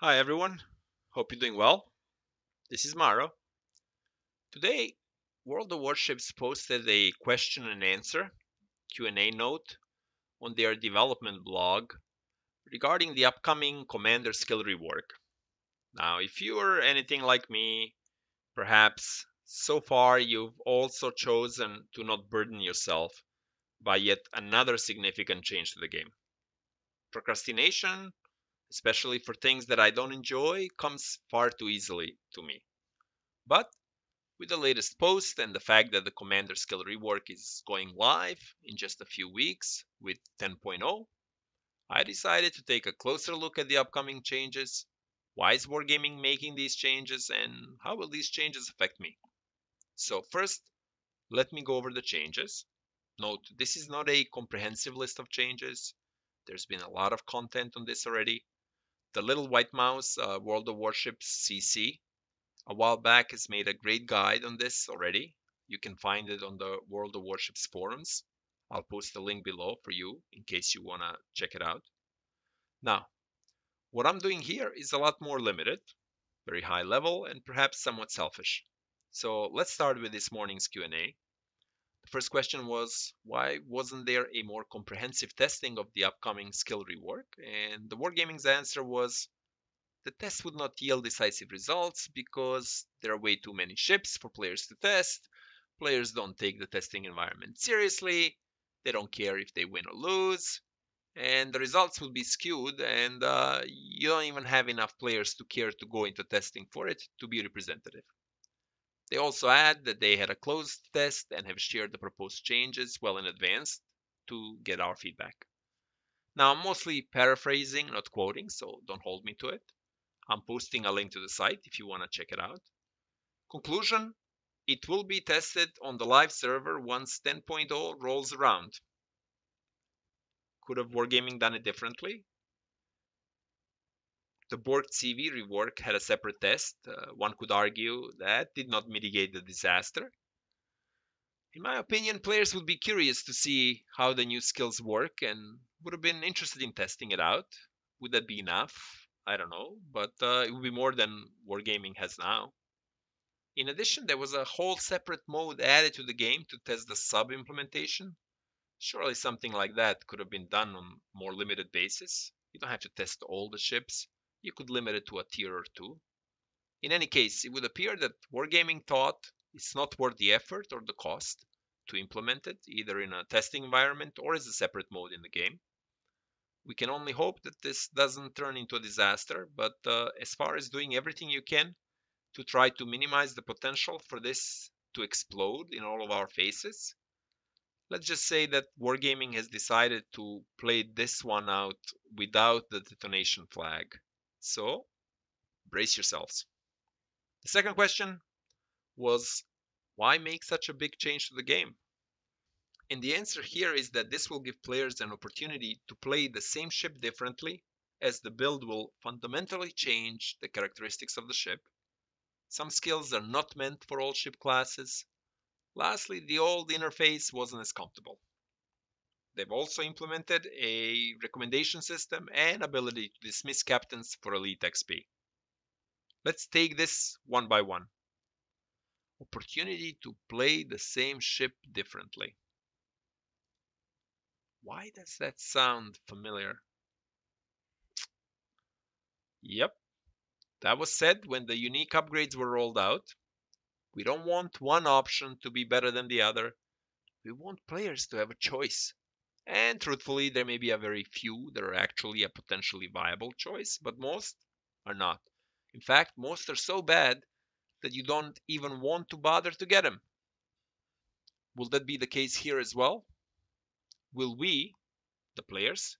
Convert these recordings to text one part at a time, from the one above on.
Hi everyone, hope you're doing well. This is Maro. Today, World of Warships posted a question and answer Q&A note on their development blog regarding the upcoming Commander skill rework. Now, if you're anything like me, perhaps so far you've also chosen to not burden yourself by yet another significant change to the game. Procrastination, especially for things that I don't enjoy, comes far too easily to me. But with the latest post and the fact that the Commander skill rework is going live in just a few weeks with 10.0, I decided to take a closer look at the upcoming changes. Why is Wargaming making these changes and how will these changes affect me? So, first, let me go over the changes. Note, this is not a comprehensive list of changes. There's been a lot of content on this already. The Little White Mouse World of Warships CC a while back has made a great guide on this already. You can find it on the World of Warships forums. I'll post a link below for you in case you want to check it out. Now, what I'm doing here is a lot more limited, very high level, and perhaps somewhat selfish. So let's start with this morning's Q&A. The first question was, why wasn't there a more comprehensive testing of the upcoming skill rework? And the Wargaming's answer was, the test would not yield decisive results because there are way too many ships for players to test. Players don't take the testing environment seriously. They don't care if they win or lose. And the results will be skewed, and you don't even have enough players to care to go into testing for it to be representative. They also add that they had a closed test and have shared the proposed changes well in advance to get our feedback. Now, I'm mostly paraphrasing, not quoting, so don't hold me to it. I'm posting a link to the site if you want to check it out. Conclusion, it will be tested on the live server once 10.0 rolls around. Could have Wargaming done it differently? The Borg CV rework had a separate test. One could argue that did not mitigate the disaster. In my opinion, players would be curious to see how the new skills work and would have been interested in testing it out. Would that be enough? I don't know, but it would be more than Wargaming has now. In addition, there was a whole separate mode added to the game to test the sub implementation. Surely something like that could have been done on a more limited basis. You don't have to test all the ships. You could limit it to a tier or two. In any case, it would appear that Wargaming thought it's not worth the effort or the cost to implement it, either in a testing environment or as a separate mode in the game. We can only hope that this doesn't turn into a disaster, but as far as doing everything you can to try to minimize the potential for this to explode in all of our faces, let's just say that Wargaming has decided to play this one out without the detonation flag. So, brace yourselves. The second question was, why make such a big change to the game? And the answer here is that this will give players an opportunity to play the same ship differently, as the build will fundamentally change the characteristics of the ship. Some skills are not meant for all ship classes. Lastly, the old interface wasn't as comfortable. They've also implemented a recommendation system and ability to dismiss captains for elite XP. Let's take this one by one. Opportunity to play the same ship differently. Why does that sound familiar? Yep, that was said when the unique upgrades were rolled out. We don't want one option to be better than the other. We want players to have a choice. And truthfully, there may be a very few that are actually a potentially viable choice, but most are not. In fact, most are so bad that you don't even want to bother to get them. Will that be the case here as well? Will we, the players,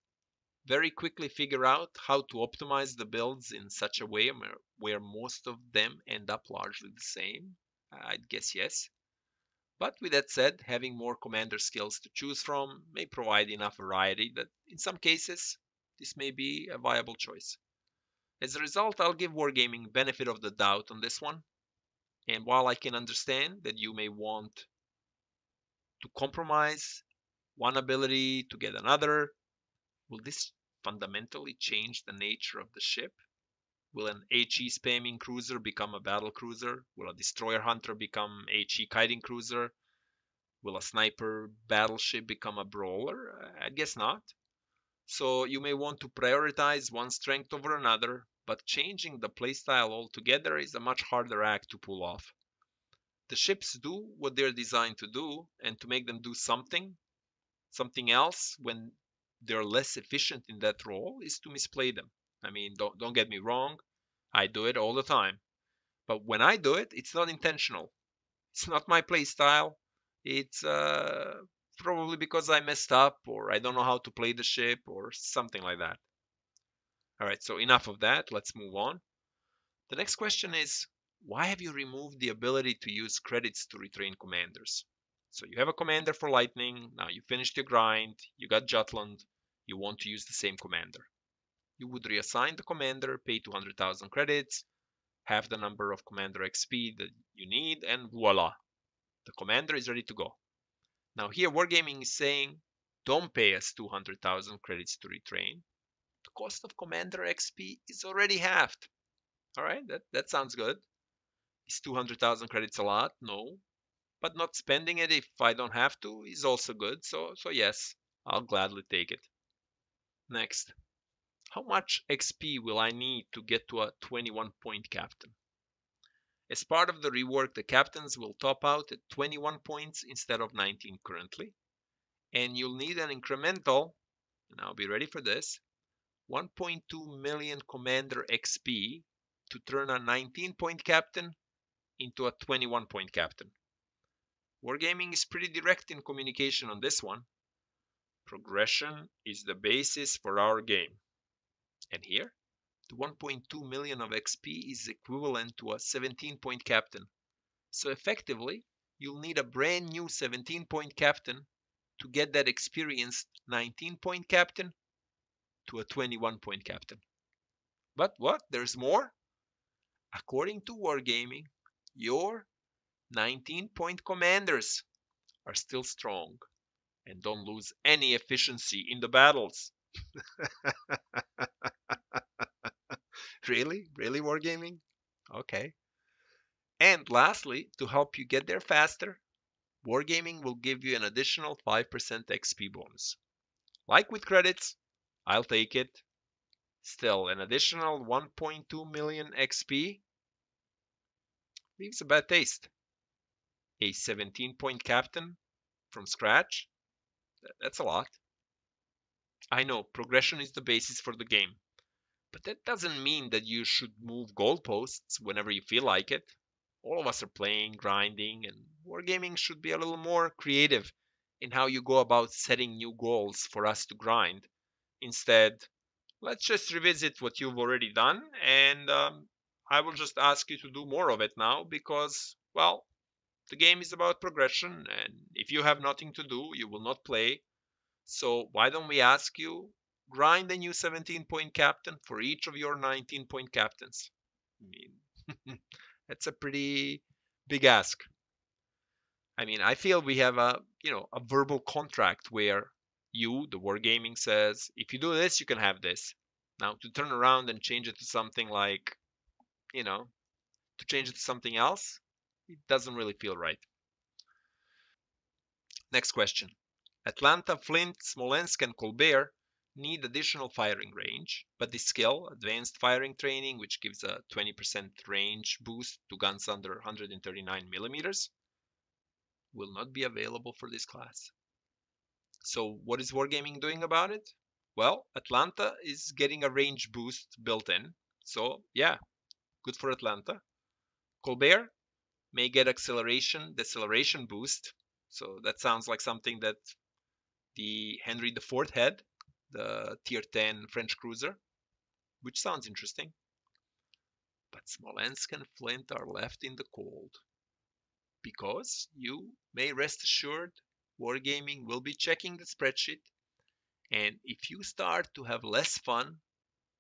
very quickly figure out how to optimize the builds in such a way where most of them end up largely the same? I'd guess yes. But with that said, having more commander skills to choose from may provide enough variety that in some cases this may be a viable choice. As a result, I'll give Wargaming benefit of the doubt on this one. And while I can understand that you may want to compromise one ability to get another, will this fundamentally change the nature of the ship? Will an HE spamming cruiser become a battle cruiser? Will a destroyer hunter become HE kiting cruiser? Will a sniper battleship become a brawler? I guess not. So you may want to prioritize one strength over another, but changing the playstyle altogether is a much harder act to pull off. The ships do what they're designed to do, and to make them do something else when they're less efficient in that role is to misplay them. I mean, don't get me wrong, I do it all the time. But when I do it, it's not intentional. It's not my play style. It's probably because I messed up or I don't know how to play the ship or something like that. All right, so enough of that. Let's move on. The next question is, why have you removed the ability to use credits to retrain commanders? So you have a commander for Lightning. Now you finished your grind. You got Jutland. You want to use the same commander. You would reassign the commander, pay 200,000 credits, have the number of commander XP that you need, and voila, the commander is ready to go. Now here Wargaming is saying, don't pay us 200,000 credits to retrain. The cost of commander XP is already halved. All right, that sounds good. Is 200,000 credits a lot? No. But not spending it if I don't have to is also good. So yes, I'll gladly take it. Next, how much XP will I need to get to a 21 point captain? As part of the rework, the captains will top out at 21 points instead of 19 currently. And you'll need an incremental, and I'll be ready for this, 1.2 million commander XP to turn a 19 point captain into a 21 point captain. Wargaming is pretty direct in communication on this one. Progression is the basis for our game. And here, the 1.2 million of XP is equivalent to a 17 point captain. So effectively, you'll need a brand new 17 point captain to get that experienced 19 point captain to a 21 point captain. But what? There's more? According to Wargaming, your 19 point commanders are still strong and don't lose any efficiency in the battles. Really? Really, Wargaming? Okay. And lastly, to help you get there faster, Wargaming will give you an additional 5% XP bonus. Like with credits, I'll take it. Still, an additional 1.2 million XP leaves a bad taste. A 17 point captain from scratch? That's a lot. I know progression is the basis for the game, but that doesn't mean that you should move goalposts whenever you feel like it. All of us are playing, grinding, and wargaming should be a little more creative in how you go about setting new goals for us to grind. Instead, let's just revisit what you've already done, and I will just ask you to do more of it now because, well, the game is about progression, and if you have nothing to do, you will not play. So why don't we ask you, grind a new 17 point captain for each of your 19 point captains? I mean, that's a pretty big ask. I mean, I feel we have a verbal contract where you, the wargaming, says if you do this, you can have this. Now to turn around and change it to something like, you know, to change it to something else, it doesn't really feel right. Next question. Atlanta, Flint, Smolensk, and Colbert need additional firing range, but the skill, advanced firing training, which gives a 20% range boost to guns under 139 millimeters, will not be available for this class. So what is Wargaming doing about it? Well, Atlanta is getting a range boost built in. So yeah, good for Atlanta. Colbert may get deceleration boost. So that sounds like something that the Henry IV had, the tier 10 French cruiser, which sounds interesting. But Smolensk and Flint are left in the cold. Because you may rest assured, Wargaming will be checking the spreadsheet, and if you start to have less fun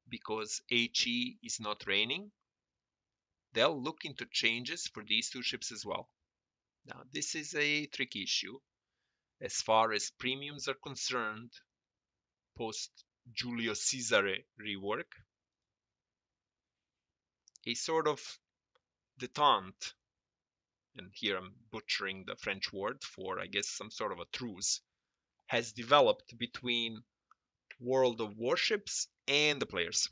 because HE is not raining, they'll look into changes for these two ships as well. Now, this is a tricky issue. As far as premiums are concerned, post Julio Cesare rework, a sort of detente, and here I'm butchering the French word for, I guess, some sort of a truce, has developed between World of Warships and the players.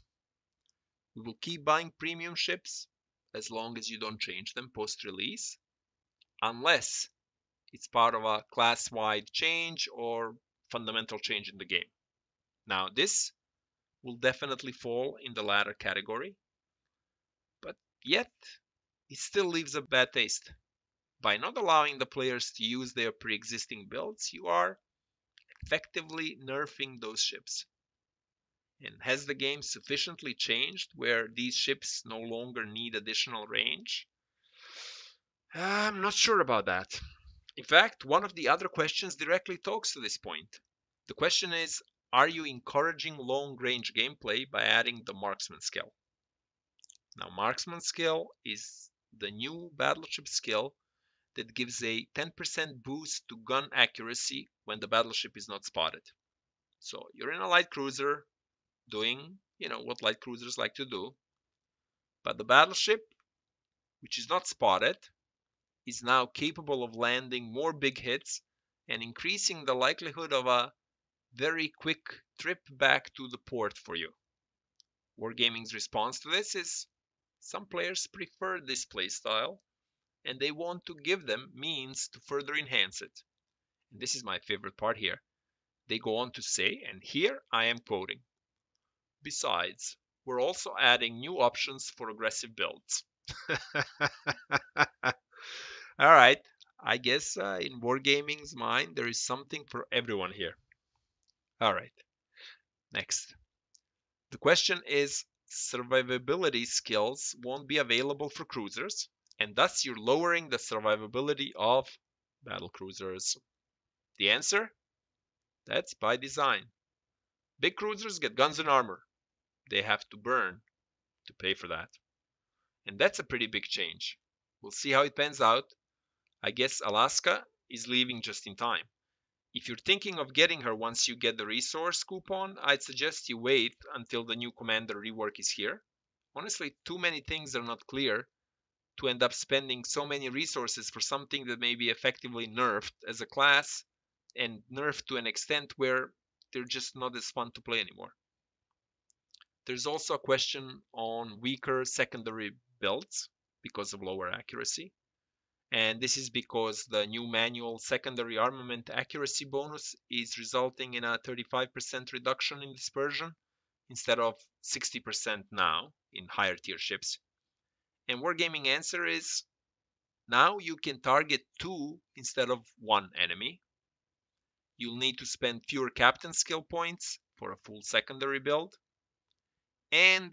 We will keep buying premium ships as long as you don't change them post-release, unless it's part of a class-wide change or fundamental change in the game. Now, this will definitely fall in the latter category, but yet it still leaves a bad taste. By not allowing the players to use their pre-existing builds, you are effectively nerfing those ships. And has the game sufficiently changed where these ships no longer need additional range? I'm not sure about that. In fact, one of the other questions directly talks to this point. The question is, are you encouraging long-range gameplay by adding the marksman skill? Now, marksman skill is the new battleship skill that gives a 10% boost to gun accuracy when the battleship is not spotted. So you're in a light cruiser doing, what light cruisers like to do, but the battleship, which is not spotted, is now capable of landing more big hits and increasing the likelihood of a very quick trip back to the port for you. Wargaming's response to this is some players prefer this playstyle and they want to give them means to further enhance it. And this is my favorite part here. They go on to say, and here I am quoting, besides, we're also adding new options for aggressive builds. All right, I guess in Wargaming's mind, there is something for everyone here. All right, next. The question is, survivability skills won't be available for cruisers, and thus you're lowering the survivability of battle cruisers. The answer? That's by design. Big cruisers get guns and armor. They have to burn to pay for that. And that's a pretty big change. We'll see how it pans out. I guess Alaska is leaving just in time. If you're thinking of getting her once you get the resource coupon, I'd suggest you wait until the new commander rework is here. Honestly, too many things are not clear to end up spending so many resources for something that may be effectively nerfed as a class and nerfed to an extent where they're just not as fun to play anymore. There's also a question on weaker secondary builds because of lower accuracy. And this is because the new manual secondary armament accuracy bonus is resulting in a 35% reduction in dispersion instead of 60% now in higher tier ships. And Wargaming answer is now you can target 2 instead of 1 enemy. You'll need to spend fewer captain skill points for a full secondary build. And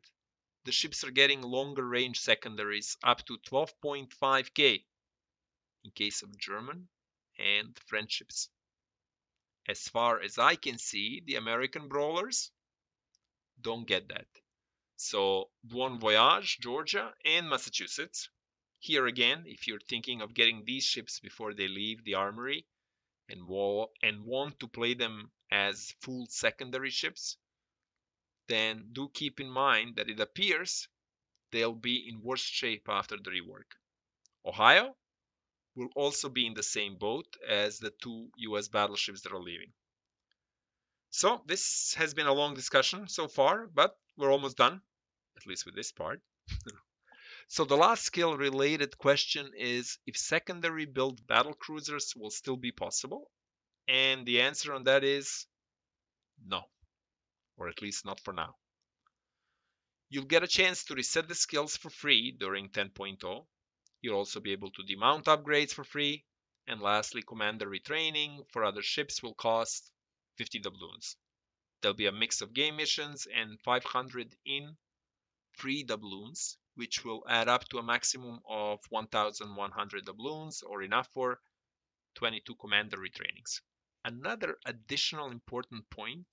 the ships are getting longer range secondaries up to 12.5k in case of German and French ships. As far as I can see, the American brawlers don't get that. So Bon Voyage, Georgia, and Massachusetts. Here again, if you're thinking of getting these ships before they leave the armory and want to play them as full secondary ships, then do keep in mind that it appears they'll be in worse shape after the rework. Ohio will also be in the same boat as the 2 US battleships that are leaving. So this has been a long discussion so far, but we're almost done, at least with this part. So the last skill related question is if secondary build battle cruisers will still be possible. And the answer on that is no, or at least not for now. You'll get a chance to reset the skills for free during 10.0. You'll also be able to demount upgrades for free. And lastly, commander retraining for other ships will cost 50 doubloons. There'll be a mix of game missions and 500 in free doubloons, which will add up to a maximum of 1,100 doubloons, or enough for 22 commander retrainings. Another additional important point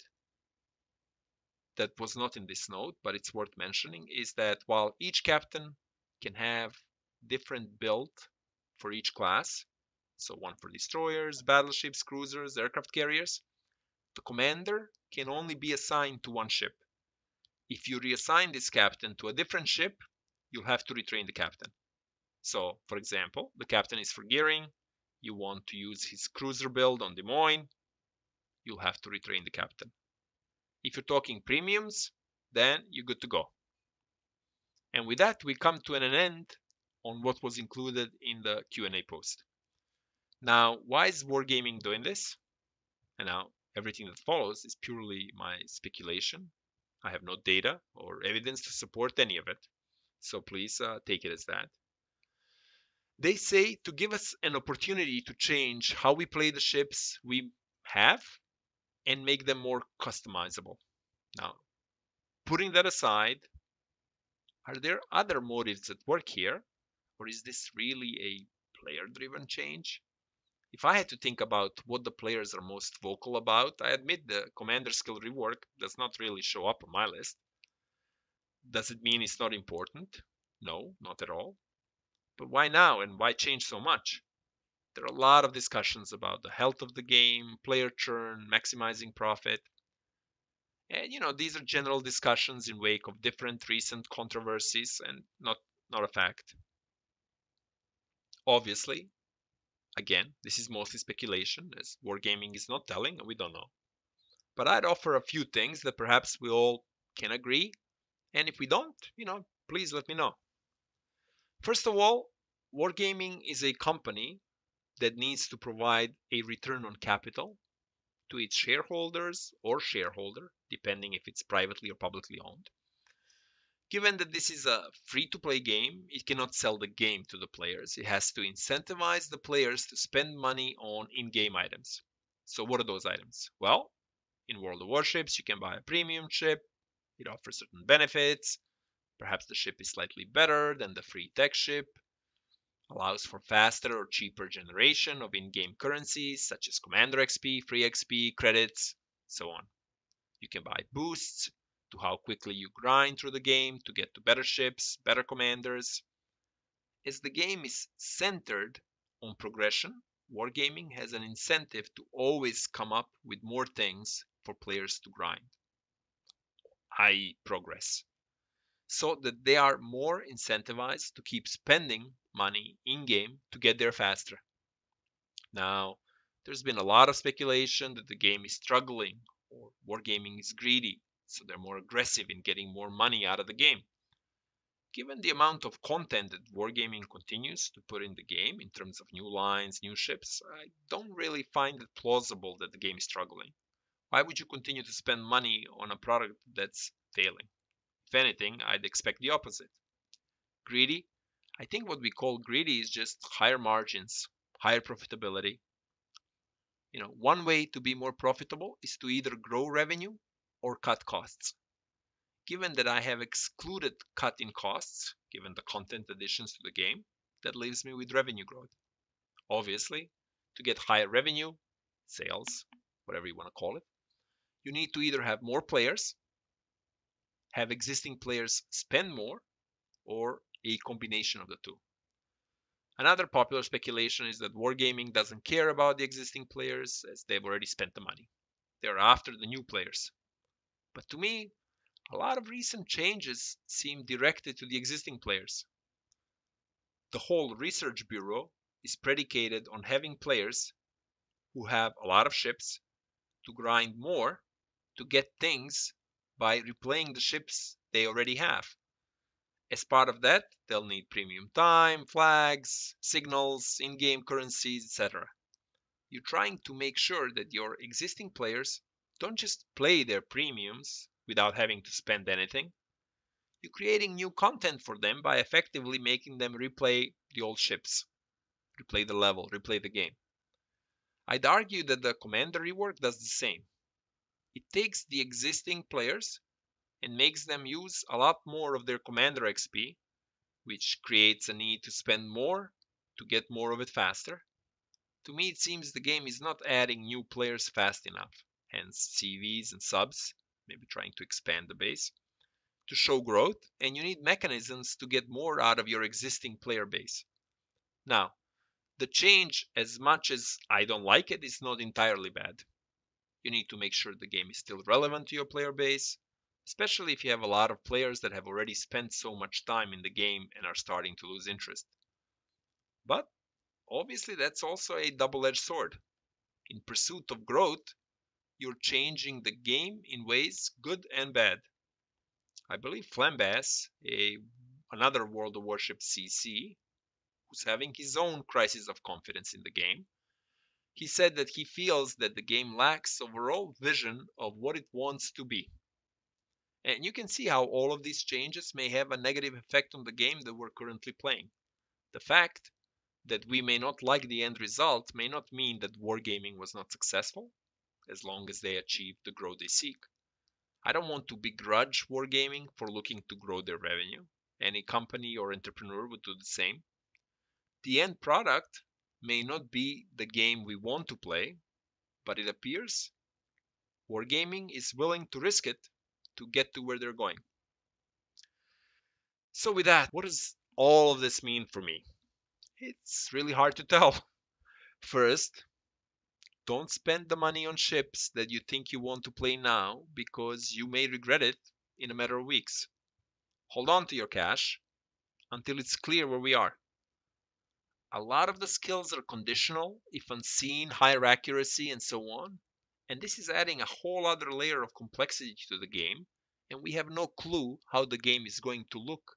that was not in this note, but it's worth mentioning, is that while each captain can have different build for each class, so one for destroyers, battleships, cruisers, aircraft carriers, the commander can only be assigned to one ship. If you reassign this captain to a different ship, you'll have to retrain the captain. So, for example, the captain is for gearing. You want to use his cruiser build on Des Moines. You'll have to retrain the captain. If you're talking premiums, then you're good to go. And with that, we come to an end on what was included in the Q&A post. Now, why is Wargaming doing this? And now everything that follows is purely my speculation. I have no data or evidence to support any of it. So please take it as that. They say to give us an opportunity to change how we play the ships we have and make them more customizable. Now, putting that aside, are there other motives at work here? Or is this really a player-driven change? If I had to think about what the players are most vocal about, I admit the commander skill rework does not really show up on my list. Does it mean it's not important? No, not at all. But why now and why change so much? There are a lot of discussions about the health of the game, player churn, maximizing profit. And these are general discussions in wake of different recent controversies and not a fact. Obviously, again, this is mostly speculation, as Wargaming is not telling and we don't know. But I'd offer a few things that perhaps we all can agree. And if we don't, please let me know. First of all, Wargaming is a company that needs to provide a return on capital to its shareholders or shareholder, depending if it's privately or publicly owned. Given that this is a free-to-play game, it cannot sell the game to the players. It has to incentivize the players to spend money on in-game items. So what are those items? Well, in World of Warships, you can buy a premium ship. It offers certain benefits. Perhaps the ship is slightly better than the free tech ship. Allows for faster or cheaper generation of in-game currencies such as Commander XP, free XP, credits, so on. You can buy boosts to how quickly you grind through the game to get to better ships, better commanders. As the game is centered on progression, Wargaming has an incentive to always come up with more things for players to grind, i.e. progress, so that they are more incentivized to keep spending money in-game to get there faster. Now, there's been a lot of speculation that the game is struggling or Wargaming is greedy, so they're more aggressive in getting more money out of the game. Given the amount of content that Wargaming continues to put in the game in terms of new lines, new ships, I don't really find it plausible that the game is struggling. Why would you continue to spend money on a product that's failing? If anything, I'd expect the opposite. Greedy? I think what we call greedy is just higher margins, higher profitability. One way to be more profitable is to either grow revenue or cut costs. Given that I have excluded cutting costs, given the content additions to the game, that leaves me with revenue growth. Obviously, to get higher revenue, sales, whatever you want to call it, you need to either have more players, have existing players spend more, or a combination of the two. Another popular speculation is that Wargaming doesn't care about the existing players as they've already spent the money. They're after the new players. But to me, a lot of recent changes seem directed to the existing players. The whole research bureau is predicated on having players who have a lot of ships to grind more to get things by replaying the ships they already have. As part of that, they'll need premium time, flags, signals, in-game currencies, etc. You're trying to make sure that your existing players don't just play their premiums without having to spend anything. You're creating new content for them by effectively making them replay the old ships, replay the level, replay the game. I'd argue that the Commander rework does the same. It takes the existing players and makes them use a lot more of their Commander XP, which creates a need to spend more to get more of it faster. To me, it seems the game is not adding new players fast enough, hence CVs and subs, maybe trying to expand the base, to show growth, and you need mechanisms to get more out of your existing player base. Now, the change, as much as I don't like it, is not entirely bad. You need to make sure the game is still relevant to your player base, especially if you have a lot of players that have already spent so much time in the game and are starting to lose interest. But obviously, that's also a double-edged sword. In pursuit of growth, you're changing the game in ways good and bad. I believe Flambass, another World of Warships CC, who's having his own crisis of confidence in the game, he said that he feels that the game lacks overall vision of what it wants to be. And you can see how all of these changes may have a negative effect on the game that we're currently playing. The fact that we may not like the end result may not mean that Wargaming was not successful, as long as they achieve the growth they seek. I don't want to begrudge Wargaming for looking to grow their revenue. Any company or entrepreneur would do the same. The end product may not be the game we want to play, but it appears Wargaming is willing to risk it to get to where they're going. So with that, what does all of this mean for me? It's really hard to tell. First, don't spend the money on ships that you think you want to play now because you may regret it in a matter of weeks. Hold on to your cash until it's clear where we are. A lot of the skills are conditional, if unseen, higher accuracy, and so on. And this is adding a whole other layer of complexity to the game, and we have no clue how the game is going to look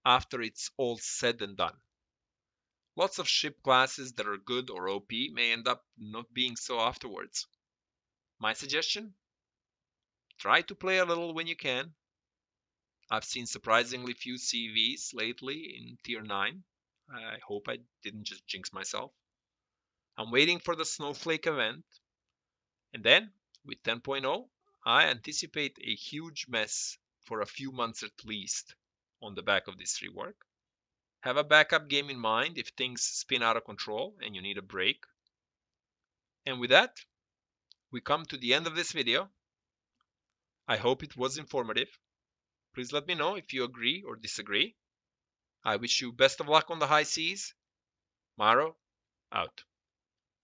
after it's all said and done. Lots of ship classes that are good or OP may end up not being so afterwards. My suggestion? Try to play a little when you can. I've seen surprisingly few CVs lately in Tier 9. I hope I didn't just jinx myself. I'm waiting for the Snowflake event. And then, with 10.0, I anticipate a huge mess for a few months at least on the back of this rework. Have a backup game in mind if things spin out of control and you need a break. And with that, we come to the end of this video. I hope it was informative. Please let me know if you agree or disagree. I wish you best of luck on the high seas. Maro, out.